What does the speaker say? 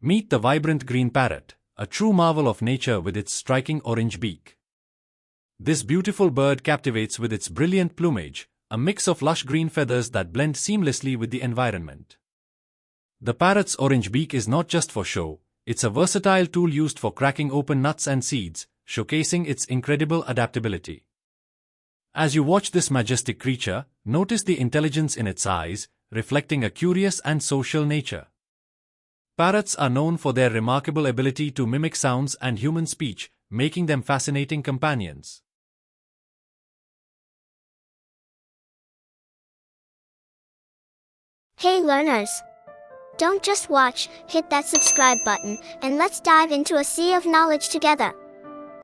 Meet the vibrant green parrot, a true marvel of nature with its striking orange beak. This beautiful bird captivates with its brilliant plumage, a mix of lush green feathers that blend seamlessly with the environment. The parrot's orange beak is not just for show, it's a versatile tool used for cracking open nuts and seeds, showcasing its incredible adaptability. As you watch this majestic creature, notice the intelligence in its eyes, reflecting a curious and social nature. Parrots are known for their remarkable ability to mimic sounds and human speech, making them fascinating companions. Hey learners! Don't just watch, hit that subscribe button, and let's dive into a sea of knowledge together.